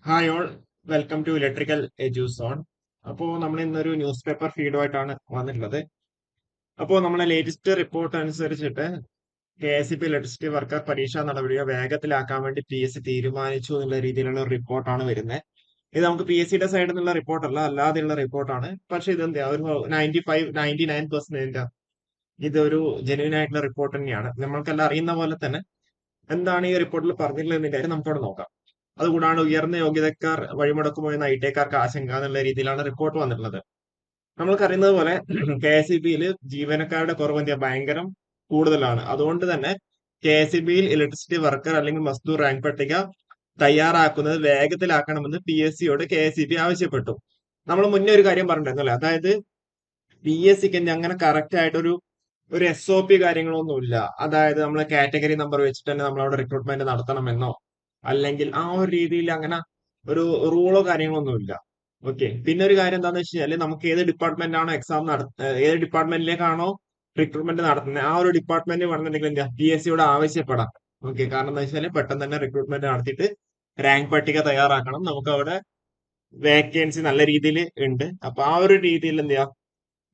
Hi all, welcome to electrical Eduzone. അപ്പോൾ നമ്മൾ ഇന്നൊരു ന്യൂസ് പേപ്പർ ഫീഡുമായിട്ടാണ് വന്നിട്ടുള്ളത്. അപ്പോൾ നമ്മളെ ലേറ്റസ്റ്റ് റിപ്പോർട്ട് അനുസരിച്ചിട്ട് KSEB ഇലക്ട്രിസിറ്റി വർക്കർ പരീക്ഷാ നടപടിയെ വേഗത്തിലാക്കാൻ വേണ്ടി PSC തീരുമാനിച്ചു എന്നുള്ള രീതിയിലുള്ള ഒരു റിപ്പോർട്ടാണ് വരുന്നത്. ഇത് നമുക്ക് PSCയുടെ സൈഡിൽ നിന്നുള്ള റിപ്പോർട്ടല്ല, അല്ലാതെയുള്ള റിപ്പോർട്ടാണ്. പക്ഷെ ഇതെന്താ ഒരു 99% ഇതൊരു ജെന്യൂൻ ആയിട്ടുള്ള റിപ്പോർട്ട് തന്നെയാണ്. നമ്മൾക്കെല്ലാം അറിയുന്ന പോലെ തന്നെ എന്താണ് ഈ റിപ്പോർട്ടിൽ പറഞ്ഞിട്ടുള്ളതിന്റെ കാര്യം നമുക്കവിടെ നോക്കാം. അതുകൂടാണ്ട് ഉയർന്ന യോഗ്യതക്കാർ വഴിമുടക്കുമോ എന്ന ഐടിക്കാർക്ക് ആശങ്ക എന്നുള്ള രീതിയിലാണ് റിപ്പോർട്ട് വന്നിട്ടുള്ളത്. നമ്മൾക്കറിയുന്നത് പോലെ KSEBയിൽ ജീവനക്കാരുടെ കുറവ് എന്തിയാ ഭയങ്കരം കൂടുതലാണ്. അതുകൊണ്ട് തന്നെ KSEBയിൽ ഇലക്ട്രിസിറ്റി വർക്കർ അല്ലെങ്കിൽ മസ്ദൂർ റാങ്ക് പട്ടിക തയ്യാറാക്കുന്നത് വേഗത്തിലാക്കണമെന്ന് PSCയോട് KSEB ആവശ്യപ്പെട്ടു. നമ്മൾ മുന്നേ ഒരു കാര്യം പറഞ്ഞിട്ടുണ്ടായിരുന്നു അല്ലേ, അതായത് PSCക്ക് അങ്ങനെ കറക്റ്റ് ആയിട്ടൊരു SOP കാര്യങ്ങളൊന്നുമില്ല. അതായത് നമ്മൾ കാറ്റഗറി നമ്പർ വെച്ചിട്ട് തന്നെ നമ്മൾ അവിടെ റിക്രൂട്ട്മെന്റ് നടത്തണമെന്നോ അല്ലെങ്കിൽ ആ ഒരു രീതിയിൽ അങ്ങനെ ഒരു റൂളോ കാര്യങ്ങളൊന്നുമില്ല. ഓക്കെ. പിന്നെ ഒരു കാര്യം എന്താണെന്ന് വെച്ച് കഴിഞ്ഞാൽ നമുക്ക് ഏത് ഡിപ്പാർട്ട്മെന്റ് ആണോ ഏത് ഡിപ്പാർട്ട്മെന്റിലേക്കാണോ റിക്രൂട്ട്മെന്റ് നടത്തുന്നത് ആ ഒരു ഡിപ്പാർട്ട്മെന്റ് വേണമെന്നുണ്ടെങ്കിൽ എന്താ PSCയോട് ആവശ്യപ്പെടാം. ഓക്കെ. കാരണം എന്താ വെച്ചാൽ പെട്ടെന്ന് തന്നെ റിക്രൂട്ട്മെന്റ് നടത്തിയിട്ട് റാങ്ക് പട്ടിക തയ്യാറാക്കണം. നമുക്ക് അവിടെ വേക്കൻസി നല്ല രീതിയിൽ ഉണ്ട്. അപ്പൊ ആ ഒരു രീതിയിൽ എന്ത് ചെയ്യാം,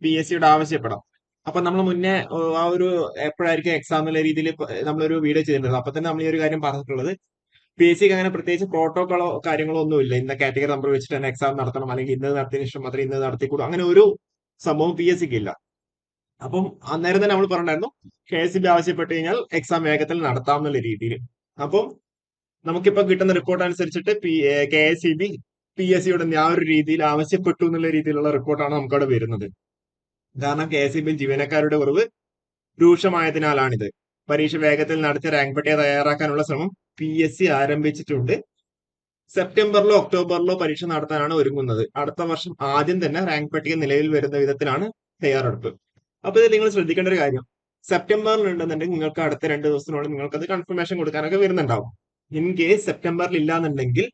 PSCയോട് ആവശ്യപ്പെടാം. അപ്പൊ നമ്മൾ മുന്നേ ആ ഒരു എപ്പോഴായിരിക്കും എക്സാം എന്നുള്ള രീതിയിൽ നമ്മളൊരു വീഡിയോ ചെയ്തിട്ടുണ്ട്. അപ്പൊ തന്നെ നമ്മൾ ഈ ഒരു കാര്യം പറഞ്ഞിട്ടുള്ളത് PSCക്ക് അങ്ങനെ പ്രത്യേകിച്ച് പ്രോട്ടോകോളോ കാര്യങ്ങളോ ഒന്നുമില്ല. ഇന്ന കാറ്റഗറി നമ്പർ വെച്ചിട്ട് തന്നെ എക്സാം നടത്തണം, അല്ലെങ്കിൽ ഇന്നത് നടത്തിയതിനു ശേഷം മാത്രം ഇന്നത് നടത്തിക്കൂടും, അങ്ങനെ ഒരു സംഭവം PSCക്ക് ഇല്ല. അപ്പം അന്നേരം തന്നെ നമ്മൾ പറഞ്ഞിട്ടുണ്ടായിരുന്നു KSEB ആവശ്യപ്പെട്ട് കഴിഞ്ഞാൽ എക്സാം വേഗത്തിൽ നടത്താം എന്നുള്ള രീതിയിൽ. അപ്പം നമുക്കിപ്പോ കിട്ടുന്ന റിപ്പോർട്ട് അനുസരിച്ചിട്ട് KSEB PSCയോട് ആ ഒരു രീതിയിൽ ആവശ്യപ്പെട്ടു എന്നുള്ള രീതിയിലുള്ള റിപ്പോർട്ടാണ് നമുക്കവിടെ വരുന്നത്. കാരണം KSEB ജീവനക്കാരുടെ കുറവ് രൂക്ഷമായതിനാലാണിത്. പരീക്ഷ വേഗത്തിൽ നടത്തി റാങ്ക് പട്ടിക തയ്യാറാക്കാനുള്ള ശ്രമം PSC ആരംഭിച്ചിട്ടുണ്ട്. സെപ്റ്റംബറിലോ ഒക്ടോബറിലോ പരീക്ഷ നടത്താനാണ് ഒരുങ്ങുന്നത്. അടുത്ത വർഷം ആദ്യം തന്നെ റാങ്ക് പട്ടിക നിലവിൽ വരുന്ന വിധത്തിലാണ് തയ്യാറെടുപ്പ്. അപ്പൊ ഇത് നിങ്ങൾ ശ്രദ്ധിക്കേണ്ട ഒരു കാര്യം, സെപ്റ്റംബറിൽ ഉണ്ടെന്നുണ്ടെങ്കിൽ നിങ്ങൾക്ക് അടുത്ത 2 ദിവസത്തിനുള്ളിൽ നിങ്ങൾക്ക് അത് കൺഫർമേഷൻ കൊടുക്കാനൊക്കെ വരുന്നുണ്ടാവും. ഇൻ കേസ് സെപ്റ്റംബറിൽ ഇല്ലാന്നുണ്ടെങ്കിൽ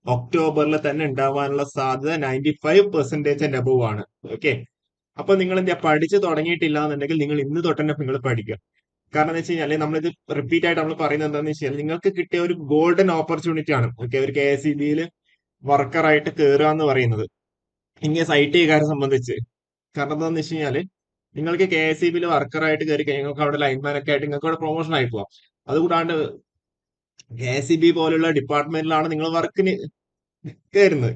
ഒക്ടോബറിൽ തന്നെ ഉണ്ടാവാനുള്ള സാധ്യത 95% അബവ് ആണ്. ഓക്കെ. അപ്പൊ നിങ്ങൾ എന്താ പഠിച്ചു തുടങ്ങിയിട്ടില്ല എന്നുണ്ടെങ്കിൽ നിങ്ങൾ ഇന്ന് തൊട്ട് തന്നെ നിങ്ങൾ പഠിക്കുക. കാരണം എന്ന് വെച്ച് കഴിഞ്ഞാൽ നമ്മളിത് റിപ്പീറ്റ് ആയിട്ട് നമ്മൾ പറയുന്നത് എന്താണെന്ന് വെച്ച് കഴിഞ്ഞാൽ നിങ്ങൾക്ക് കിട്ടിയ ഒരു ഗോൾഡൻ ഓപ്പർച്യൂണിറ്റി ആണ്. ഓക്കെ, ഒരു KSEBയിൽ വർക്കറായിട്ട് കയറുക എന്ന് പറയുന്നത് ഇങ്ങനെ IT കാരെ സംബന്ധിച്ച്. കാരണം എന്താണെന്ന് വെച്ച് കഴിഞ്ഞാൽ നിങ്ങൾക്ക് KSEBയിൽ വർക്കറായിട്ട് കയറി കഴിഞ്ഞാൽ നിങ്ങൾക്ക് അവിടെ ലൈൻമാൻ ഒക്കെ ആയിട്ട് നിങ്ങൾക്ക് അവിടെ പ്രൊമോഷൻ ആയി പോവാം. അതുകൂടാണ്ട് KSEB പോലുള്ള ഡിപ്പാർട്ട്മെന്റിലാണ് നിങ്ങൾ വർക്കിന് കയറുന്നത്.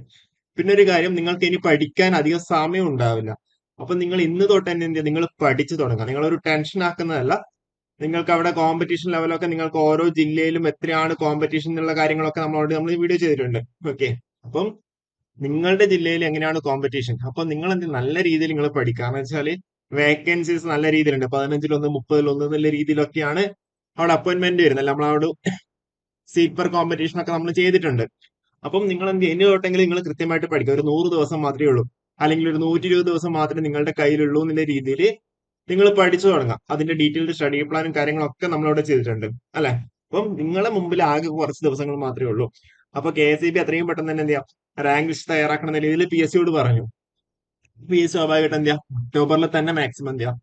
പിന്നെ ഒരു കാര്യം, നിങ്ങൾക്ക് ഇനി പഠിക്കാൻ അധികം സമയം ഉണ്ടാവില്ല. അപ്പൊ നിങ്ങൾ ഇന്ന് തൊട്ട് തന്നെ എന്ത് ചെയ്യുക, നിങ്ങൾ പഠിച്ചു തുടങ്ങുക. നിങ്ങളൊരു ടെൻഷൻ ആക്കുന്നതല്ല. നിങ്ങൾക്ക് അവിടെ കോമ്പറ്റീഷൻ ലെവലൊക്കെ നിങ്ങൾക്ക് ഓരോ ജില്ലയിലും എത്രയാണ് കോമ്പറ്റീഷൻ എന്നുള്ള കാര്യങ്ങളൊക്കെ നമ്മൾ വീഡിയോ ചെയ്തിട്ടുണ്ട്. ഓക്കെ. അപ്പം നിങ്ങളുടെ ജില്ലയിൽ എങ്ങനെയാണ് കോമ്പറ്റീഷൻ, അപ്പൊ നിങ്ങൾ എന്ത് നല്ല രീതിയിൽ നിങ്ങൾ പഠിക്കുക. കാരണം വെച്ചാൽ വേക്കൻസീസ് നല്ല രീതിയിലുണ്ട്. 15-1, 30-1 എന്നുള്ള രീതിയിലൊക്കെയാണ് അവിടെ അപ്പോയിന്റ്മെന്റ് വരുന്നത്. നമ്മളവിടെ സീപ്പർ കോമ്പറ്റീഷൻ ഒക്കെ നമ്മൾ ചെയ്തിട്ടുണ്ട്. അപ്പം നിങ്ങൾ എന്ത് ഇനി തൊട്ടെങ്കിലും നിങ്ങൾ കൃത്യമായിട്ട് പഠിക്കുക. ഒരു 100 ദിവസം മാത്രമേ ഉള്ളൂ, അല്ലെങ്കിൽ ഒരു 120 ദിവസം മാത്രമേ നിങ്ങളുടെ കയ്യിലുള്ളൂ എന്നുള്ള രീതിയിൽ നിങ്ങൾ പഠിച്ചു തുടങ്ങാം. അതിന്റെ ഡീറ്റെയിൽഡ് സ്റ്റഡി പ്ലാനും കാര്യങ്ങളൊക്കെ നമ്മളിവിടെ ചെയ്തിട്ടുണ്ട് അല്ലെ. അപ്പം നിങ്ങളെ മുമ്പിൽ ആകെ കുറച്ച് ദിവസങ്ങൾ മാത്രമേ ഉള്ളൂ. അപ്പൊ KSEB അത്രയും പെട്ടെന്ന് തന്നെ എന്ത് ചെയ്യാം, റാങ്ക് ലിസ്റ്റ് തയ്യാറാക്കണം എന്ന രീതിയിൽ PSCയോട് പറഞ്ഞു. PSC സ്വാഭാവികമായിട്ട് എന്ത് ചെയ്യാം, ഒക്ടോബറിൽ തന്നെ മാക്സിമം എന്ത് ചെയ്യാം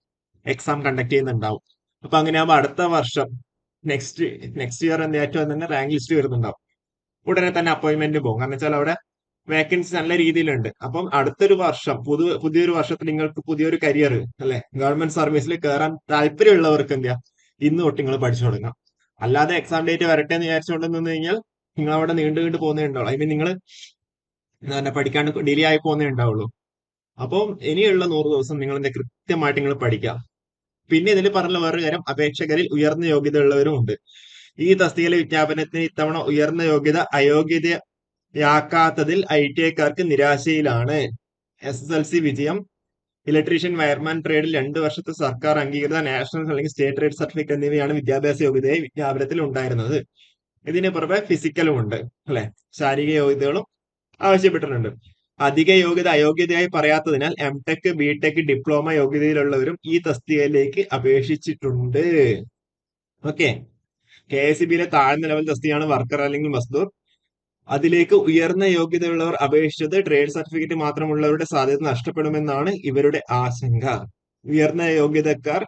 എക്സാം കണ്ടക്ട് ചെയ്യുന്നുണ്ടാവും. അപ്പൊ അങ്ങനെയാകുമ്പോൾ അടുത്ത വർഷം നെക്സ്റ്റ് നെക്സ്റ്റ് ഇയർ എന്ത് ഏറ്റവും തന്നെ റാങ്ക് ലിസ്റ്റ് വരുന്നുണ്ടാവും. ഉടനെ തന്നെ അപ്പോയിന്റ്മെന്റ് പോകും. കാരണം വെച്ചാൽ അവിടെ വേക്കൻസി നല്ല രീതിയിലുണ്ട്. അപ്പം അടുത്തൊരു വർഷം പുതിയൊരു വർഷത്തിൽ നിങ്ങൾക്ക് പുതിയൊരു കരിയർ അല്ലെ, ഗവൺമെന്റ് സർവീസിൽ കയറാൻ താല്പര്യമുള്ളവർക്ക് എന്ത് ചെയ്യാം, ഇന്ന് തൊട്ട് നിങ്ങൾ പഠിച്ചു തുടങ്ങാം. അല്ലാതെ എക്സാം ഡേറ്റ് വരട്ടെ എന്ന് വിചാരിച്ചുകൊണ്ട് നിന്ന് കഴിഞ്ഞാൽ നിങ്ങൾ അവിടെ നീണ്ടു നീണ്ടു പോകുന്നേ ഉണ്ടാവുള്ളൂ. ഐ മീൻ നിങ്ങൾ പഠിക്കാണ്ട് ഡിലേ ആയി പോകുന്നേ ഉണ്ടാവുള്ളൂ. അപ്പം ഇനിയുള്ള 100 ദിവസം നിങ്ങൾ എന്താ കൃത്യമായിട്ട് നിങ്ങൾ പഠിക്കുക. പിന്നെ ഇതിൽ പറഞ്ഞ വേറൊരു കാര്യം, അപേക്ഷകരിൽ ഉയർന്ന യോഗ്യതയുള്ളവരും ഉണ്ട്. ഈ തസ്തികയിലെ വിജ്ഞാപനത്തിന് ഇത്തവണ ഉയർന്ന യോഗ്യത അയോഗ്യതയാക്കാത്തതിൽ ITIക്കാർക്ക് നിരാശയിലാണ്. SSLC വിജയം, ഇലക്ട്രീഷ്യൻ, വയർമാൻ ട്രേഡിൽ 2 വർഷത്തെ സർക്കാർ അംഗീകൃത നാഷണൽ അല്ലെങ്കിൽ സ്റ്റേറ്റ് ട്രേഡ് സർട്ടിഫിക്കറ്റ് എന്നിവയാണ് വിദ്യാഭ്യാസ യോഗ്യതയായി വിജ്ഞാപനത്തിൽ ഉണ്ടായിരുന്നത്. ഇതിന് പുറമെ ഫിസിക്കലും ഉണ്ട് അല്ലെ, ശാരീരിക യോഗ്യതകളും ആവശ്യപ്പെട്ടിട്ടുണ്ട്. അധിക യോഗ്യത അയോഗ്യതയായി പറയാത്തതിനാൽ MTech, BTech, ഡിപ്ലോമ യോഗ്യതയിലുള്ളവരും ഈ തസ്തികയിലേക്ക് അപേക്ഷിച്ചിട്ടുണ്ട്. ഓക്കെ. KSEBയിലെ താഴ്ന്ന ലെവൽ തസ്തികയാണ് വർക്കർ അല്ലെങ്കിൽ മസ്ദൂർ. അതിലേക്ക് ഉയർന്ന യോഗ്യതയുള്ളവർ അപേക്ഷിച്ചത് ട്രേഡ് സർട്ടിഫിക്കറ്റ് മാത്രമുള്ളവരുടെ സാധ്യത നഷ്ടപ്പെടുമെന്നാണ് ഇവരുടെ ആശങ്ക. ഉയർന്ന യോഗ്യതക്കാർ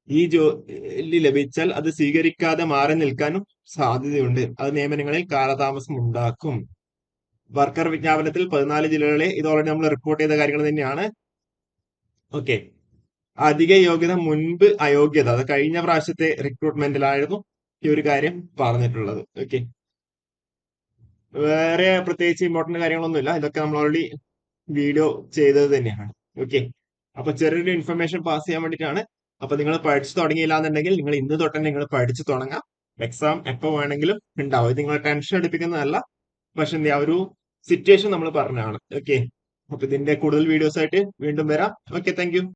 ഈ ജോലി ലഭിച്ചാൽ അത് സ്വീകരിക്കാതെ മാറി നിൽക്കാനും സാധ്യതയുണ്ട്. അത് നിയമനങ്ങളിൽ കാലതാമസം ഉണ്ടാക്കും. വർക്കർ വിജ്ഞാപനത്തിൽ 14 ജില്ലകളെ ഇത് ഓൾറെഡി നമ്മൾ റിപ്പോർട്ട് ചെയ്ത കാര്യങ്ങൾ തന്നെയാണ്. ഓക്കെ. അധിക യോഗ്യത മുൻപ് അയോഗ്യത, അത് കഴിഞ്ഞ പ്രാവശ്യത്തെ റിക്രൂട്ട്മെന്റിലായിരുന്നു ഈ ഒരു കാര്യം പറഞ്ഞിട്ടുള്ളത്. ഓക്കെ. വേറെ പ്രത്യേകിച്ച് ഇമ്പോർട്ടന്റ് കാര്യങ്ങളൊന്നുമില്ല. ഇതൊക്കെ നമ്മൾ ഓൾറെഡി വീഡിയോ ചെയ്തത് തന്നെയാണ്. ഓക്കെ. അപ്പൊ ചെറിയൊരു ഇൻഫർമേഷൻ പാസ് ചെയ്യാൻ വേണ്ടിയിട്ടാണ്. അപ്പൊ നിങ്ങൾ പഠിച്ചു തുടങ്ങിയില്ല എന്നുണ്ടെങ്കിൽ നിങ്ങൾ ഇന്ന് തൊട്ട് തന്നെ നിങ്ങൾ പഠിച്ചു തുടങ്ങാം. എക്സാം എപ്പോ വേണമെങ്കിലും ഉണ്ടാവും. ഇത് നിങ്ങളെ ടെൻഷൻ അടിപ്പിക്കുന്നതല്ല, പക്ഷെ എന്താ ഒരു സിറ്റുവേഷൻ നമ്മൾ പറഞ്ഞതാണ്. ഓക്കെ. അപ്പൊ ഇതിന്റെ കൂടുതൽ വീഡിയോസ് ആയിട്ട് വീണ്ടും വരാം. Okay, thank you.